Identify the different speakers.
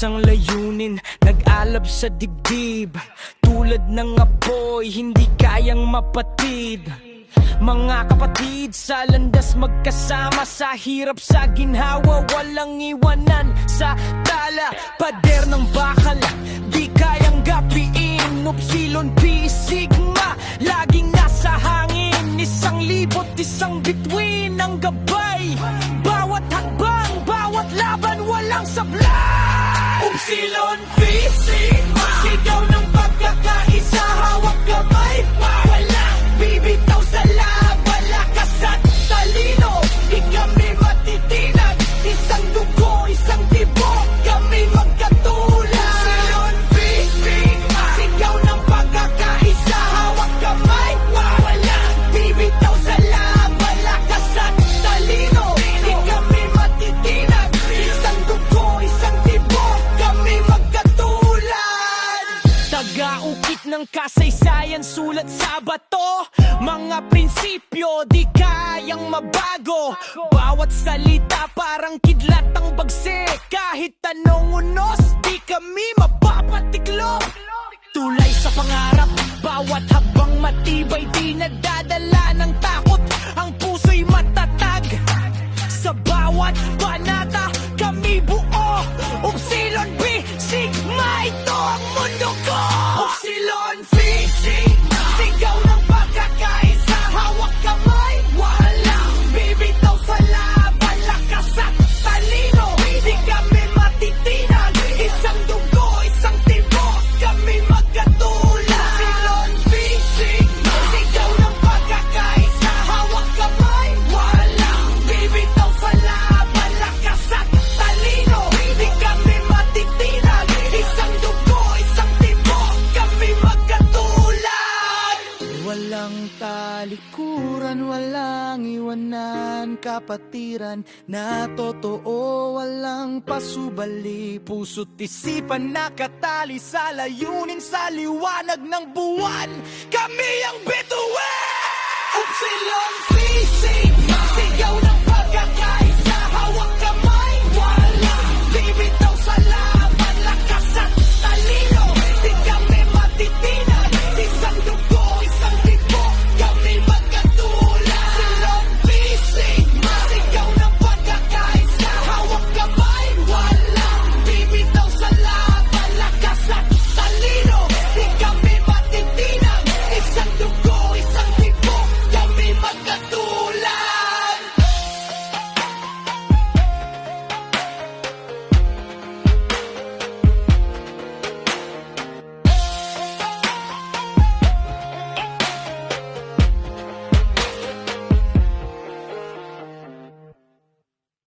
Speaker 1: Isang layunin, nag-alab sa dibdib. Tulad ng apoy, hindi kayang mapatid. Mga kapatid sa landas magkasama, sa hirap sa ginhawa, walang iwanan sa tala. Pader ng bakal, di kayang gapiin. Upsilon, Pi, Sigma, laging nasa hangin. Isang libot, isang bituin ang gabay. Bawat hakbang, bawat laban, walang sablay. Upsilon, Pi, Sigma, sigaw ng pagkakaisa, hawak kamay. Walang bibitaw sa laban, lakas at talino. Di kami matitinag, isang dugo, isang tibok, kami magkatulad. Upsilon, Pi, Sigma, sigaw ng pagkakaisa, hawak kamay. Walang bibitaw sa laban, lakas at talino. Di kami matitinag, isang dugo, isang tibok, kami magkatulad. Taga-ukit ng kasaysayan, sulat sa bato. Mga prinsipyo di kayang mabago. Bawat salita parang kidlat ang bagsik. Kahit anong unos, di kami mapapatiklop. Tulay sa pangarap, bawat habang matibay, di nadadala ng takot. Ang puso'y matatag. Sa bawat banata, kami buo. Upsilon, Pi, Sigma, ito ang mundo ko. Upsilon, Pi, Sigma, sigaw ng pagkakaisa, hawak kamay. Walang bibitaw sa laban, lakas at talino. Di kami matitinag, isang dugo, isang tibok, kami magkatulad. Upsilon, Pi, Sigma, sigaw ng pagkakaisa, hawak kamay. Walang bibitaw sa laban, lakas at talino. Di kami matitinag, isang dugo, isang tibok, kami magkatulad. Walang talikuran, walang iwanan, kapatiran na totoo, walang pasubali. Puso't isipan nakatali sa layunin, sa liwanag ng buwan, kami ang bituin! Upsilon, Pi, Sigma, sigaw ng